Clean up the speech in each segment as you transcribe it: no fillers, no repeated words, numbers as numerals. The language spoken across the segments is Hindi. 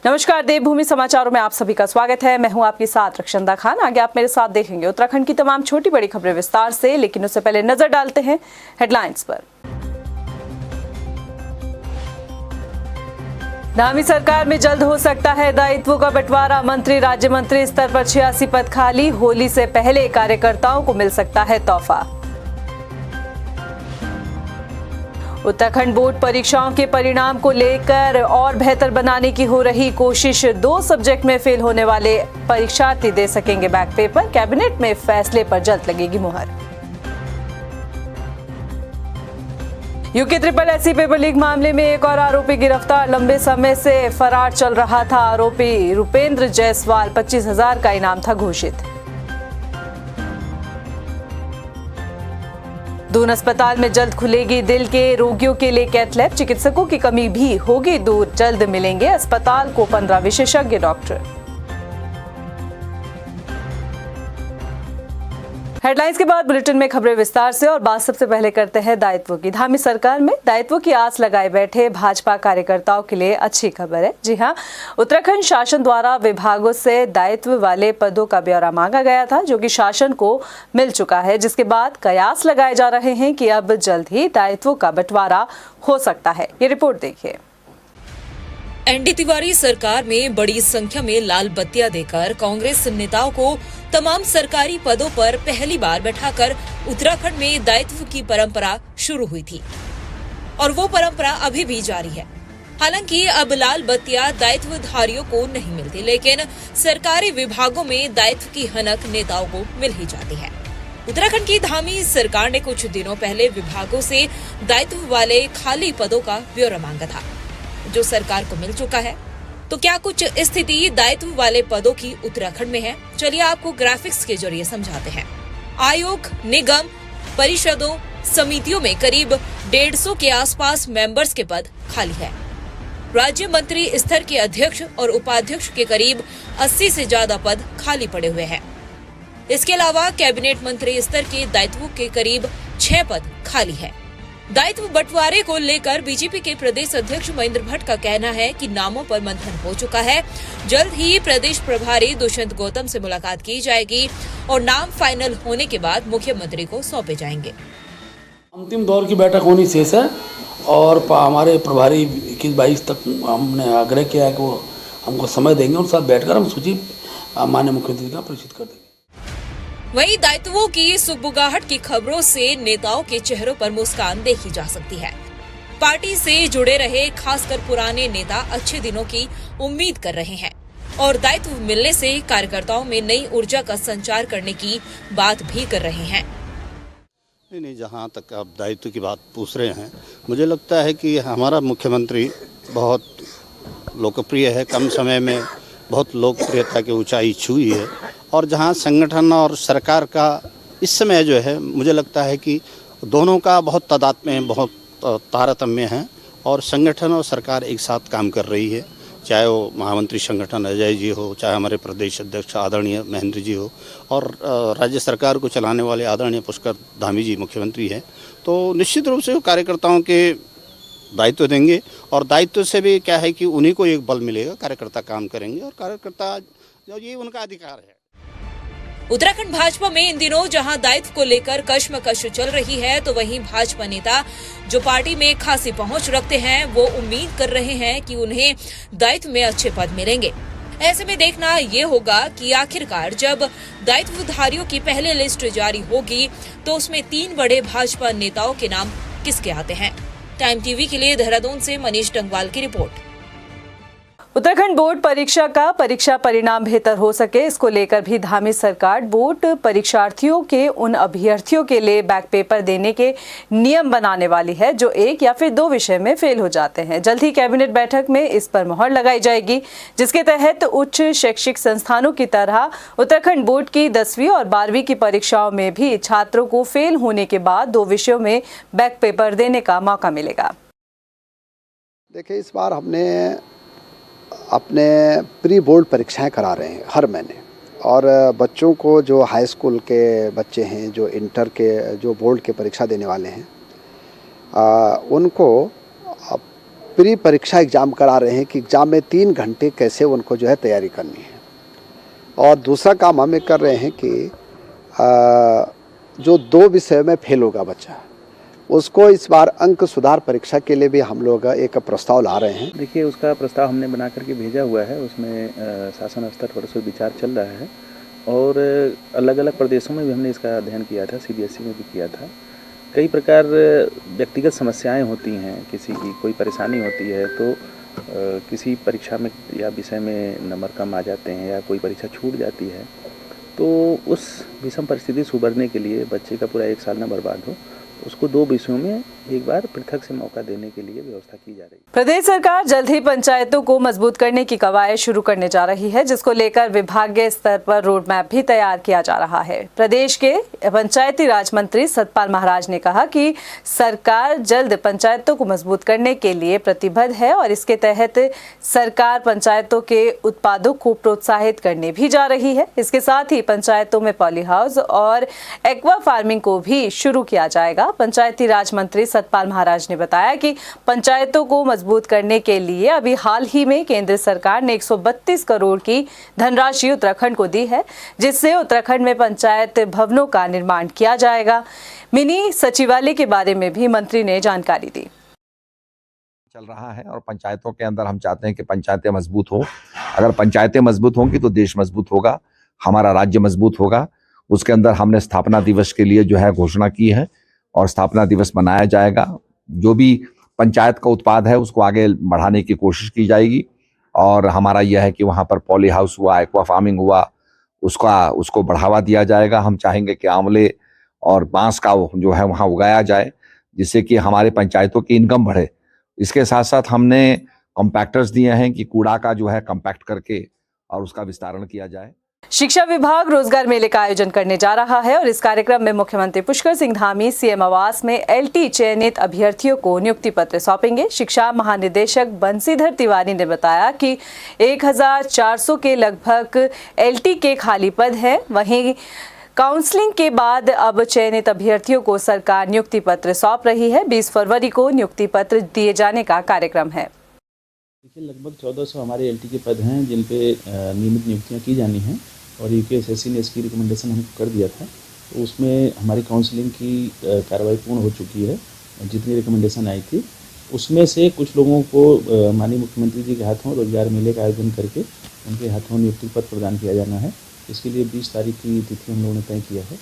नमस्कार, देवभूमि समाचारों में आप सभी का स्वागत है। मैं हूं आपके साथ रक्षंदा खान। आगे आप मेरे साथ देखेंगे उत्तराखंड की तमाम छोटी बड़ी खबरें विस्तार से, लेकिन उससे पहले नजर डालते हैं हेडलाइंस पर। धामी सरकार में जल्द हो सकता है दायित्वों का बंटवारा। मंत्री राज्य मंत्री स्तर पर 86 पद खाली। होली से पहले कार्यकर्ताओं को मिल सकता है तोहफा। उत्तराखंड बोर्ड परीक्षाओं के परिणाम को लेकर और बेहतर बनाने की हो रही कोशिश। 2 सब्जेक्ट में फेल होने वाले परीक्षार्थी दे सकेंगे बैक पेपर। कैबिनेट में फैसले पर जल्द लगेगी मुहर। यूके SSC पेपर लीक मामले में एक और आरोपी गिरफ्तार। लंबे समय से फरार चल रहा था आरोपी रुपेंद्र जायसवाल। 25,000 का इनाम था घोषित। दून अस्पताल में जल्द खुलेगी दिल के रोगियों के लिए कैथ लैब। चिकित्सकों की कमी भी होगी दूर। जल्द मिलेंगे अस्पताल को 15 विशेषज्ञ डॉक्टर। हेडलाइंस के बाद बुलेटिन में खबरें विस्तार से, और बात सबसे पहले करते हैं दायित्व की। धामी सरकार में दायित्व की आस लगाए बैठे भाजपा कार्यकर्ताओं के लिए अच्छी खबर है। जी हां, उत्तराखंड शासन द्वारा विभागों से दायित्व वाले पदों का ब्यौरा मांगा गया था, जो कि शासन को मिल चुका है, जिसके बाद कयास लगाए जा रहे हैं कि अब जल्द ही दायित्वों का बंटवारा हो सकता है। ये रिपोर्ट देखिए। एनडी तिवारी सरकार में बड़ी संख्या में लाल बत्तियां देकर कांग्रेस नेताओं को तमाम सरकारी पदों पर पहली बार बैठाकर उत्तराखंड में दायित्व की परंपरा शुरू हुई थी, और वो परंपरा अभी भी जारी है। हालांकि अब लाल बत्तियां दायित्वधारियों को नहीं मिलती, लेकिन सरकारी विभागों में दायित्व की हनक नेताओं को मिल ही जाती है। उत्तराखंड की धामी सरकार ने कुछ दिनों पहले विभागों से दायित्व वाले खाली पदों का ब्यौरा मांगा था, जो सरकार को मिल चुका है। तो क्या कुछ स्थिति दायित्व वाले पदों की उत्तराखंड में है? चलिए आपको ग्राफिक्स के जरिए समझाते हैं। आयोग, निगम, परिषदों, समितियों में करीब 150 के आसपास मेंबर्स के पद खाली है। राज्य मंत्री स्तर के अध्यक्ष और उपाध्यक्ष के करीब 80 से ज्यादा पद खाली पड़े हुए हैं। इसके अलावा कैबिनेट मंत्री स्तर के दायित्वों के करीब 6 पद खाली है। दायित्व बंटवारे को लेकर बीजेपी के प्रदेश अध्यक्ष महेंद्र भट्ट का कहना है कि नामों पर मंथन हो चुका है। जल्द ही प्रदेश प्रभारी दुष्यंत गौतम से मुलाकात की जाएगी और नाम फाइनल होने के बाद मुख्यमंत्री को सौंपे जाएंगे। अंतिम दौर की बैठक होनी शेष है, और हमारे प्रभारी 21-22 तक हमने आग्रह किया है कि वो हमको समय देंगे और साथ बैठकर हम सूची माननीय मुख्यमंत्री का प्रेषित कर देंगे। वहीं दायित्वों की सुगबुगाहट की खबरों से नेताओं के चेहरों पर मुस्कान देखी जा सकती है। पार्टी से जुड़े रहे खासकर पुराने नेता अच्छे दिनों की उम्मीद कर रहे हैं, और दायित्व मिलने से कार्यकर्ताओं में नई ऊर्जा का संचार करने की बात भी कर रहे हैं। नहीं, जहाँ तक आप दायित्व की बात पूछ रहे हैं, मुझे लगता है कि हमारा मुख्यमंत्री बहुत लोकप्रिय है। कम समय में बहुत लोकप्रियता की ऊंचाई छुई है, और जहां संगठन और सरकार का इस समय जो है, मुझे लगता है कि दोनों का बहुत तादात्म्य है, बहुत तारतम्य है, और संगठन और सरकार एक साथ काम कर रही है। चाहे वो महामंत्री संगठन अजय जी हो, चाहे हमारे प्रदेश अध्यक्ष आदरणीय महेंद्र जी हो, और राज्य सरकार को चलाने वाले आदरणीय पुष्कर धामी जी मुख्यमंत्री हैं। तो निश्चित रूप से वो कार्यकर्ताओं के दायित्व देंगे, और दायित्व से भी क्या है कि उन्हीं को एक बल मिलेगा। कार्यकर्ता काम करेंगे, और कार्यकर्ता जो ये उनका अधिकार है। उत्तराखंड भाजपा में इन दिनों जहां दायित्व को लेकर कश्मकश चल रही है, तो वहीं भाजपा नेता जो पार्टी में खासी पहुंच रखते हैं, वो उम्मीद कर रहे हैं कि उन्हें दायित्व में अच्छे पद मिलेंगे। ऐसे में देखना ये होगा कि आखिरकार जब दायित्वधारियों की पहले लिस्ट जारी होगी, तो उसमें 3 बड़े भाजपा नेताओं के नाम किसके आते हैं। टाइम टीवी के लिए देहरादून से मनीष डंगवाल की रिपोर्ट। उत्तराखंड बोर्ड परीक्षा का परीक्षा परिणाम बेहतर हो सके, इसको लेकर भी धामी सरकार बोर्ड परीक्षार्थियों के उन अभ्यर्थियों के लिए बैक पेपर देने के नियम बनाने वाली है जो 1 या फिर 2 विषय में फेल हो जाते हैं। जल्द ही कैबिनेट बैठक में इस पर मुहर लगाई जाएगी, जिसके तहत उच्च शैक्षिक संस्थानों की तरह उत्तराखंड बोर्ड की 10वीं और 12वीं की परीक्षाओं में भी छात्रों को फेल होने के बाद 2 विषयों में बैक पेपर देने का मौका मिलेगा। देखिए, इस बार हमने अपने प्री बोर्ड परीक्षाएं करा रहे हैं हर महीने, और बच्चों को जो हाई स्कूल के बच्चे हैं, जो इंटर के, जो बोर्ड के परीक्षा देने वाले हैं, उनको प्री परीक्षा एग्ज़ाम करा रहे हैं कि एग्ज़ाम में 3 घंटे कैसे उनको जो है तैयारी करनी है। और दूसरा काम हमें कर रहे हैं कि जो 2 विषय में फेल होगा बच्चा, उसको इस बार अंक सुधार परीक्षा के लिए भी हम लोग एक प्रस्ताव ला रहे हैं। देखिए, उसका प्रस्ताव हमने बना करके भेजा हुआ है। उसमें शासन स्तर पर उस पर विचार चल रहा है और अलग अलग प्रदेशों में भी हमने इसका अध्ययन किया था, CBSE में भी किया था। कई प्रकार व्यक्तिगत समस्याएं होती हैं, किसी की कोई परेशानी होती है तो किसी परीक्षा में या विषय में नंबर कम आ जाते हैं या कोई परीक्षा छूट जाती है, तो उस विषम परिस्थिति से उबरने के लिए बच्चे का पूरा 1 साल न बर्बाद हो, उसको 2 विषयों में एक बार पृथक से मौका देने के लिए व्यवस्था की जा रही है। प्रदेश सरकार जल्द ही पंचायतों को मजबूत करने की कवायद शुरू करने जा रही है, जिसको लेकर विभागीय स्तर पर रोड मैप भी तैयार किया जा रहा है। प्रदेश के पंचायती राज मंत्री सतपाल महाराज ने कहा कि सरकार जल्द पंचायतों को मजबूत करने के लिए प्रतिबद्ध है और इसके तहत सरकार पंचायतों के उत्पादों को प्रोत्साहित करने भी जा रही है। इसके साथ ही पंचायतों में पॉली हाउस और एक्वा फार्मिंग को भी शुरू किया जाएगा। पंचायती राज मंत्री सतपाल महाराज ने बताया कि पंचायतों को मजबूत करने के लिए अभी हाल ही में केंद्र सरकार ने 132 करोड़ की धनराशि उत्तराखंड को दी है, जिससे उत्तराखंड में पंचायत भवनों का निर्माण किया जाएगा। मिनी सचिवालय के बारे में भी मंत्री ने जानकारी दी। चल रहा है और पंचायतों के अंदर हम चाहते हैं कि पंचायतें मजबूत हो। अगर पंचायतें मजबूत होंगी तो देश मजबूत होगा, हमारा राज्य मजबूत होगा। उसके अंदर हमने स्थापना दिवस के लिए जो है घोषणा की है और स्थापना दिवस मनाया जाएगा। जो भी पंचायत का उत्पाद है उसको आगे बढ़ाने की कोशिश की जाएगी और हमारा यह है कि वहाँ पर पॉली हाउस हुआ, एक्वा फार्मिंग हुआ, उसको बढ़ावा दिया जाएगा। हम चाहेंगे कि आंवले और बांस का जो है वहाँ उगाया जाए, जिससे कि हमारे पंचायतों की इनकम बढ़े। इसके साथ साथ हमने कॉम्पैक्टर्स दिए हैं कि कूड़ा का जो है कॉम्पैक्ट करके और उसका विस्तारण किया जाए। शिक्षा विभाग रोजगार मेले का आयोजन करने जा रहा है और इस कार्यक्रम में मुख्यमंत्री पुष्कर सिंह धामी सीएम आवास में LT चयनित अभ्यर्थियों को नियुक्ति पत्र सौंपेंगे। शिक्षा महानिदेशक बंसीधर तिवारी ने बताया कि 1400 के लगभग LT के खाली पद हैं। वहीं काउंसलिंग के बाद अब चयनित अभ्यर्थियों को सरकार नियुक्ति पत्र सौंप रही है। 20 फरवरी को नियुक्ति पत्र दिए जाने का कार्यक्रम है। देखिए, लगभग 1400 हमारे LT के पद हैं जिन पे नियमित नियुक्तियां की जानी हैं और UKSSC ने इसकी रिकमेंडेशन हमको कर दिया था, तो उसमें हमारी काउंसलिंग की कार्रवाई पूर्ण हो चुकी है। जितनी रिकमेंडेशन आई थी उसमें से कुछ लोगों को माननीय मुख्यमंत्री जी के हाथों रोजगार मेले का आयोजन करके उनके हाथों नियुक्ति पत्र प्रदान किया जाना है। इसके लिए 20 तारीख की तिथि हम लोगों ने तय किया है।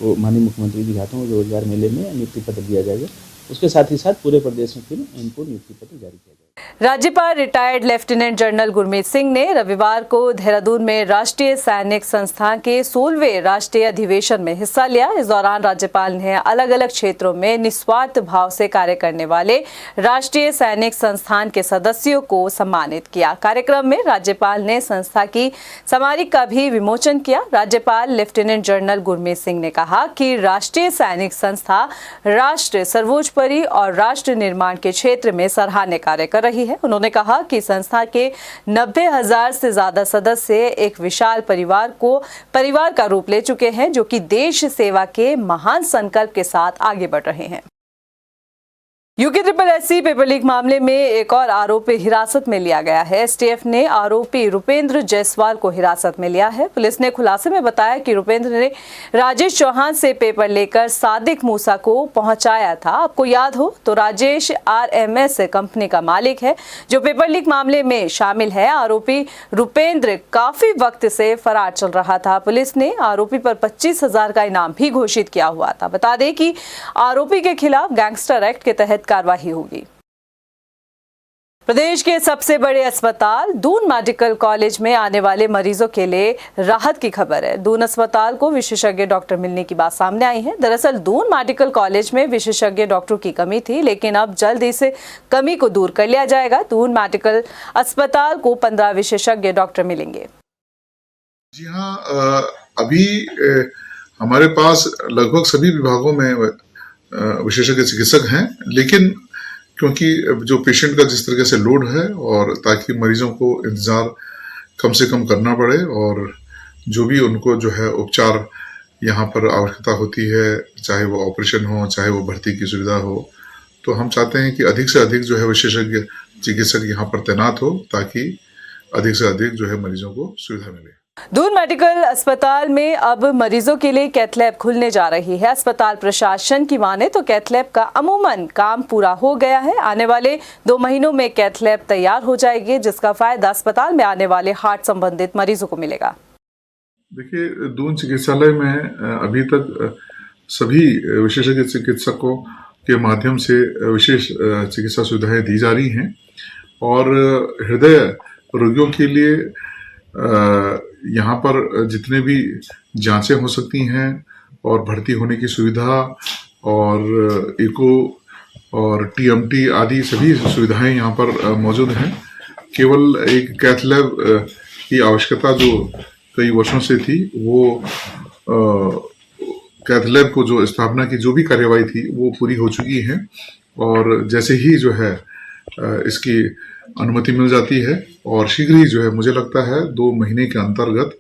तो माननीय मुख्यमंत्री जी के हाथों रोजगार मेले में नियुक्ति पत्र दिया जाएगा। उसके साथ ही साथ पूरे प्रदेश में फिर इनको नियुक्ति पत्र जारी किया जाएगा। राज्यपाल retired lieutenant general Gurmeet Singh ने रविवार को देहरादून में राष्ट्रीय सैनिक संस्थान के 16वें राष्ट्रीय अधिवेशन में हिस्सा लिया। इस दौरान राज्यपाल ने अलग अलग क्षेत्रों में निस्वार्थ भाव से कार्य करने वाले राष्ट्रीय सैनिक संस्थान के सदस्यों को सम्मानित किया। कार्यक्रम में राज्यपाल ने संस्था की स्मारक का भी विमोचन किया। राज्यपाल लेफ्टिनेंट जनरल गुरमीत सिंह ने कहा कि राष्ट्रीय सैनिक संस्था राष्ट्र सर्वोपरि और राष्ट्र निर्माण के क्षेत्र में सराहनीय कार्य कर रही है। उन्होंने कहा कि संस्था के 90,000 से ज्यादा सदस्य एक विशाल परिवार का रूप ले चुके हैं, जो कि देश सेवा के महान संकल्प के साथ आगे बढ़ रहे हैं। UKSSC पेपर लीक मामले में एक और आरोपी हिरासत में लिया गया है। STF ने आरोपी रुपेंद्र जायसवाल को हिरासत में लिया है। पुलिस ने खुलासे में बताया कि रुपेंद्र ने राजेश चौहान से पेपर लेकर सादिक मूसा को पहुंचाया था। आपको याद हो तो राजेश RMS कंपनी का मालिक है, जो पेपर लीक मामले में शामिल है। आरोपी रुपेंद्र काफी वक्त से फरार चल रहा था। पुलिस ने आरोपी पर 25,000 का इनाम भी घोषित किया हुआ था। बता दें कि आरोपी के खिलाफ गैंगस्टर एक्ट के तहत कार्रवाई होगी। प्रदेश के सबसे बड़े अस्पताल दून मेडिकल कॉलेज में आने वाले मरीजों के लिए राहत की खबर है। दून अस्पताल को विशेषज्ञ डॉक्टर मिलने की बात सामने आई है। दरअसल दून मेडिकल कॉलेज में विशेषज्ञ डॉक्टरों की कमी थी, लेकिन अब जल्द इस कमी को दूर कर लिया जाएगा। दून मेडिकल अस्पताल को 15 विशेषज्ञ डॉक्टर मिलेंगे। जी हाँ, अभी हमारे पास लगभग सभी विभागों में विशेषज्ञ चिकित्सक हैं, लेकिन क्योंकि जो पेशेंट का जिस तरीके से लोड है और ताकि मरीजों को इंतज़ार कम से कम करना पड़े और जो भी उनको जो है उपचार यहाँ पर आवश्यकता होती है, चाहे वो ऑपरेशन हो, चाहे वो भर्ती की सुविधा हो, तो हम चाहते हैं कि अधिक से अधिक जो है विशेषज्ञ चिकित्सक यहाँ पर तैनात हो, ताकि अधिक से अधिक जो है मरीजों को सुविधा मिले। दून मेडिकल अस्पताल में अब मरीजों के लिए कैथ लैब खुलने जा रही है। अस्पताल प्रशासन की माने तो कैथ लैब का अमूमन काम पूरा हो गया है। आने वाले 2 महीनों में कैथ लैब तैयार हो जाएगी, जिसका फायदा अस्पताल में आने वाले हार्ट संबंधित मरीजों को मिलेगा। देखिए, दून चिकित्सालय में अभी तक सभी विशेषज्ञ चिकित्सकों के माध्यम से विशेष चिकित्सा सुविधाएं दी जा रही हैं और हृदय रोगियों के लिए यहाँ पर जितने भी जांचें हो सकती हैं और भर्ती होने की सुविधा और एको और टीएमटी आदि सभी सुविधाएं यहाँ पर मौजूद हैं। केवल एक कैथ लैब की आवश्यकता जो कई वर्षों से थी, वो कैथ लैब को जो स्थापना की जो भी कार्यवाही थी वो पूरी हो चुकी है और जैसे ही जो है इसकी अनुमति मिल जाती है और शीघ्र ही जो है मुझे लगता है 2 महीने के अंतर्गत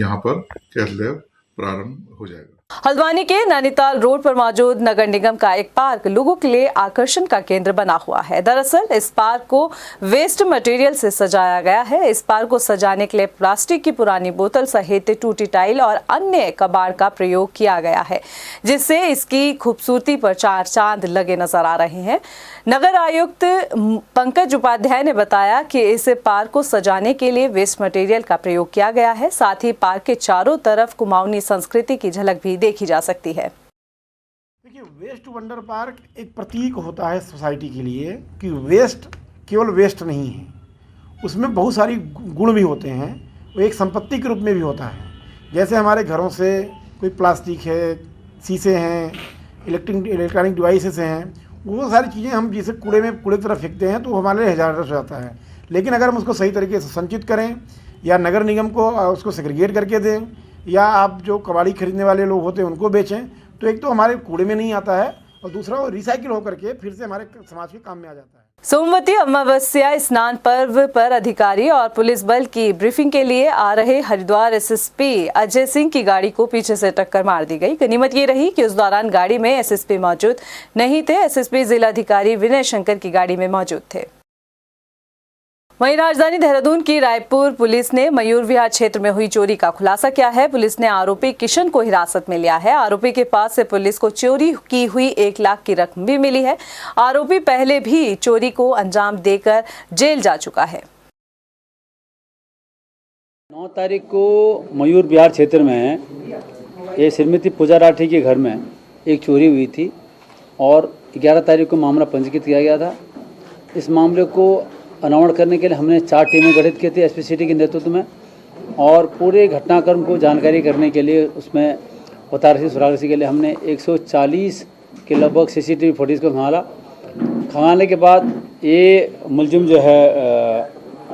यहाँ पर कैथ लैब प्रारंभ हो जाएगा। हल्द्वानी के नैनीताल रोड पर मौजूद नगर निगम का एक पार्क लोगों के लिए आकर्षण का केंद्र बना हुआ है। दरअसल इस पार्क को वेस्ट मटेरियल से सजाया गया है। इस पार्क को सजाने के लिए प्लास्टिक की पुरानी बोतल सहित टूटी टाइल और अन्य कबाड़ का प्रयोग किया गया है, जिससे इसकी खूबसूरती पर 4 चांद लगे नजर आ रहे हैं। नगर आयुक्त पंकज उपाध्याय ने बताया कि इस पार्क को सजाने के लिए वेस्ट मटेरियल का प्रयोग किया गया है। साथ ही पार्क के चारों तरफ कुमाऊनी संस्कृति की झलक भी देखी जा सकती है। देखिए, वेस्ट वंडर पार्क एक प्रतीक होता है सोसाइटी के लिए कि वेस्ट केवल वेस्ट नहीं है, उसमें बहुत सारी गुण भी होते हैं। वो एक संपत्ति के रूप में भी होता है। जैसे हमारे घरों से कोई प्लास्टिक है, शीशे हैं, इलेक्ट्रॉनिक डिवाइसेस हैं, वो सारी चीज़ें हम जैसे कूड़े की तरफ फेंकते हैं तो वो हमारे लिए हैजार्डस हो जाता है। लेकिन अगर हम उसको सही तरीके से संचित करें या नगर निगम को उसको सेग्रीगेट करके दें या आप जो कबाड़ी खरीदने वाले लोग होते हैं उनको बेचें, तो एक तो हमारे कूड़े में नहीं आता है और दूसरा वो रिसाइकिल होकर के फिर से हमारे समाज के काम में आ जाता है। सोमवती अमावस्या स्नान पर्व पर अधिकारी और पुलिस बल की ब्रीफिंग के लिए आ रहे हरिद्वार एसएसपी अजय सिंह की गाड़ी को पीछे से टक्कर मार दी गई। गनीमत ये रही कि उस दौरान गाड़ी में एसएसपी मौजूद नहीं थे। एसएसपी जिलाधिकारी विनय शंकर की गाड़ी में मौजूद थे। वहीं राजधानी देहरादून की रायपुर पुलिस ने मयूर विहार क्षेत्र में हुई चोरी का खुलासा किया है। पुलिस ने आरोपी किशन को हिरासत में लिया है। आरोपी के पास से पुलिस को चोरी की हुई 1 लाख की रकम भी मिली है। आरोपी पहले भी चोरी को अंजाम देकर जेल जा चुका है। 9 तारीख को मयूर विहार क्षेत्र में ये श्रीमती पूजा राठी के घर में एक चोरी हुई थी और 11 तारीख को मामला पंजीकृत किया गया था। इस मामले को अनावरण करने के लिए हमने 4 टीमें गठित की थी एसपी सिटी के नेतृत्व में और पूरे घटनाक्रम को जानकारी करने के लिए उसमें पतारसी सुरागसी के लिए हमने 140 के लगभग सीसीटीवी फुटेज को खंगालने के बाद ये मुलजिम जो है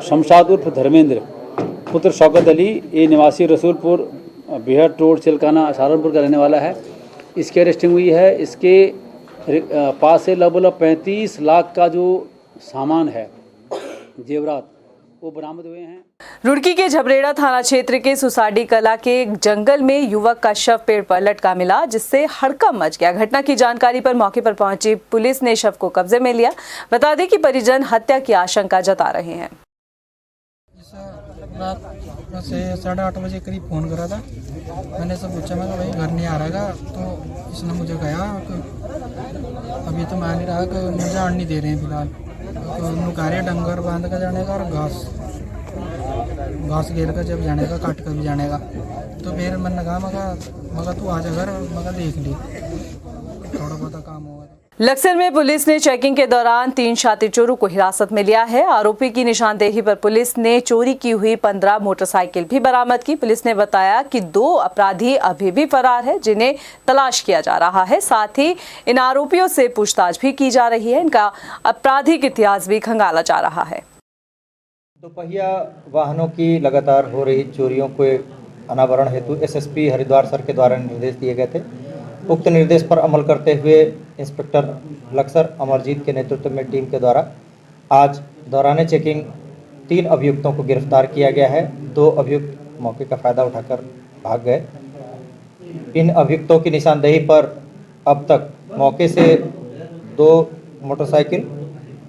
शमशाद उर्फ धर्मेंद्र पुत्र शौकत अली, ये निवासी रसूलपुर बिहार रोड चिलकाना सहारनपुर का रहने वाला है। इसकी अरेस्टिंग हुई है। इसके पास से लगभग 35 लाख का जो सामान है जेवरात वो बरामद हुए हैं। रुड़की के झबरेड़ा थाना क्षेत्र के सुसाडी कला के जंगल में युवक का शव पेड़ पर लटका मिला, जिससे हड़कंप मच गया। घटना की जानकारी पर मौके पर पहुंची पुलिस ने शव को कब्जे में लिया। बता दें कि परिजन हत्या की आशंका जता रहे हैं। रात से 8:30 बजे करीब फ़ोन करा था। मैंने सब पूछा, मैं भाई घर नहीं आ रहेगा, तो इसने मुझे कहा अभी तो मैं नहीं रहा कि मुझे आड़ नहीं दे रहे हैं फिलहाल, तो नुकारे डंगर बांध कर जाने का और घास घेर कर जब जाने का काट कर भी जाने का। तो फिर मैंने कहा मगा तू आ जा घर, मगा देख ली थोड़ा बहुत काम होगा। लक्सर में पुलिस ने चेकिंग के दौरान 3 शातिर चोरों को हिरासत में लिया है। आरोपी की निशानदेही पर पुलिस ने चोरी की हुई 15 मोटरसाइकिल भी बरामद की। पुलिस ने बताया कि 2 अपराधी अभी भी फरार है, जिन्हें तलाश किया जा रहा है। साथ ही इन आरोपियों से पूछताछ भी की जा रही है। इनका आपराधिक इतिहास भी खंगाला जा रहा है। दोपहिया वाहनों की लगातार हो रही चोरियों के अनावरण हेतु एसएसपी हरिद्वार सर के द्वारा निर्देश दिए गए थे। उक्त निर्देश पर अमल करते हुए इंस्पेक्टर लक्सर अमरजीत के नेतृत्व में टीम के द्वारा आज दौरान चेकिंग 3 अभियुक्तों को गिरफ्तार किया गया है। 2 अभियुक्त मौके का फ़ायदा उठाकर भाग गए। इन अभियुक्तों की निशानदेही पर अब तक मौके से 2 मोटरसाइकिल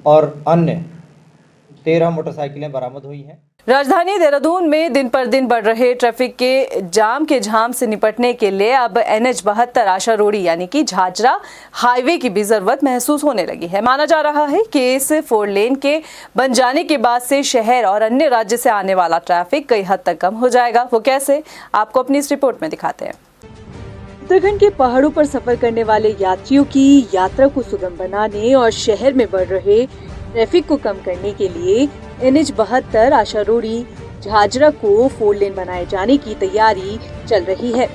और अन्य 13 मोटरसाइकिलें बरामद हुई हैं। राजधानी देहरादून में दिन पर दिन बढ़ रहे ट्रैफिक के जाम के झाम से निपटने के लिए अब NH-72 आशा रोड़ी यानी कि झाझरा हाईवे की भी जरूरत महसूस होने लगी है। माना जा रहा है कि इस 4 लेन के बन जाने के बाद से शहर और अन्य राज्य से आने वाला ट्रैफिक कई हद तक कम हो जाएगा। वो कैसे, आपको अपनी इस रिपोर्ट में दिखाते हैं। उत्तराखंड के पहाड़ों पर सफर करने वाले यात्रियों की यात्रा को सुगम बनाने और शहर में बढ़ रहे ट्रैफिक को कम करने के लिए NH-72 आशा रोड़ी झाझरा को 4 लेन बनाए जाने की तैयारी चल रही है।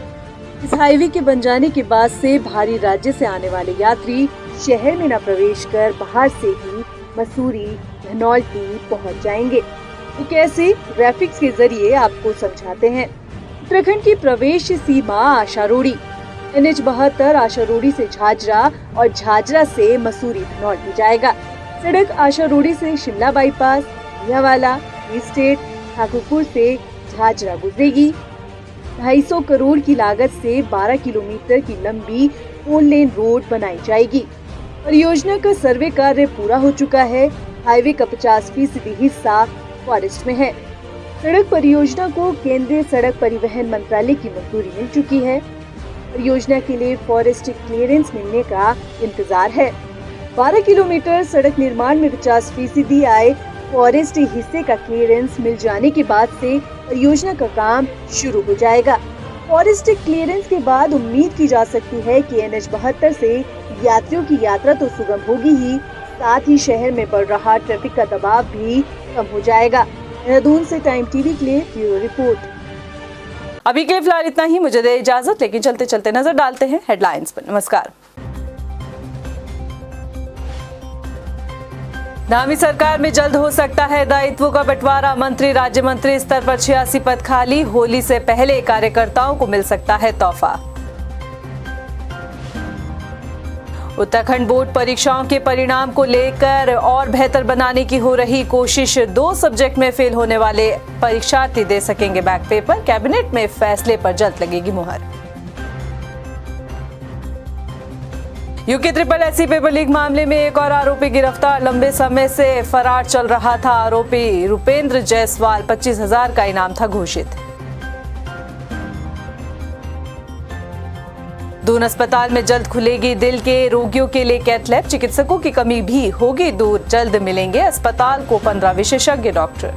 इस हाईवे के बन जाने के बाद से भारी राज्य से आने वाले यात्री शहर में न प्रवेश कर बाहर से ही मसूरी, धनौल्टी पहुंच जाएंगे। तो कैसे, ग्राफिक्स के जरिए आपको समझाते हैं। उत्तराखंड की प्रवेश सीमा आशा रोड़ी, NH-72 आशा रोड़ी से झाझरा और झाझरा से मसूरी धनौल्टी जाएगा। सड़क आशा रोड़ी से शिमला बाईपास, भैयावाला, स्टेट, ठाकुरपुर से झाझरा गुजरेगी। 250 करोड़ की लागत से 12 किलोमीटर की लंबी 4 लेन रोड बनाई जाएगी। परियोजना का सर्वे कार्य पूरा हो चुका है। हाईवे का 50% हिस्सा फॉरेस्ट में है। सड़क परियोजना को केंद्रीय सड़क परिवहन मंत्रालय की मंजूरी मिल चुकी है। परियोजना के लिए फॉरेस्ट क्लियरेंस मिलने का इंतजार है। 12 किलोमीटर सड़क निर्माण में 50% आए फॉरेस्ट हिस्से का क्लियरेंस मिल जाने के बाद से परियोजना का काम शुरू हो जाएगा। फॉरेस्ट क्लियरेंस के बाद उम्मीद की जा सकती है कि NH-72 से यात्रियों की यात्रा तो सुगम होगी ही, साथ ही शहर में बढ़ रहा ट्रैफिक का दबाव भी कम हो जाएगा। देहरादून से टाइम टीवी के लिए ब्यूरो रिपोर्ट। अभी के फिलहाल इतना ही, मुझे दे इजाजत, लेकिन चलते चलते नजर डालते हैं हेडलाइंस पर। नमस्कार। धामी सरकार में जल्द हो सकता है दायित्वों का बंटवारा। मंत्री राज्य मंत्री स्तर पर 86 पद खाली। होली से पहले कार्यकर्ताओं को मिल सकता है तोहफा। उत्तराखंड बोर्ड परीक्षाओं के परिणाम को लेकर और बेहतर बनाने की हो रही कोशिश। 2 सब्जेक्ट में फेल होने वाले परीक्षार्थी दे सकेंगे बैक पेपर। कैबिनेट में फैसले पर जल्द लगेगी मुहर। यूके SSSC पेपर लीक मामले में एक और आरोपी गिरफ्तार। लंबे समय से फरार चल रहा था आरोपी रुपेंद्र जायसवाल। 25,000 का इनाम था घोषित। दून अस्पताल में जल्द खुलेगी दिल के रोगियों के लिए कैथ लैब। चिकित्सकों की कमी भी होगी दूर। जल्द मिलेंगे अस्पताल को 15 विशेषज्ञ डॉक्टर।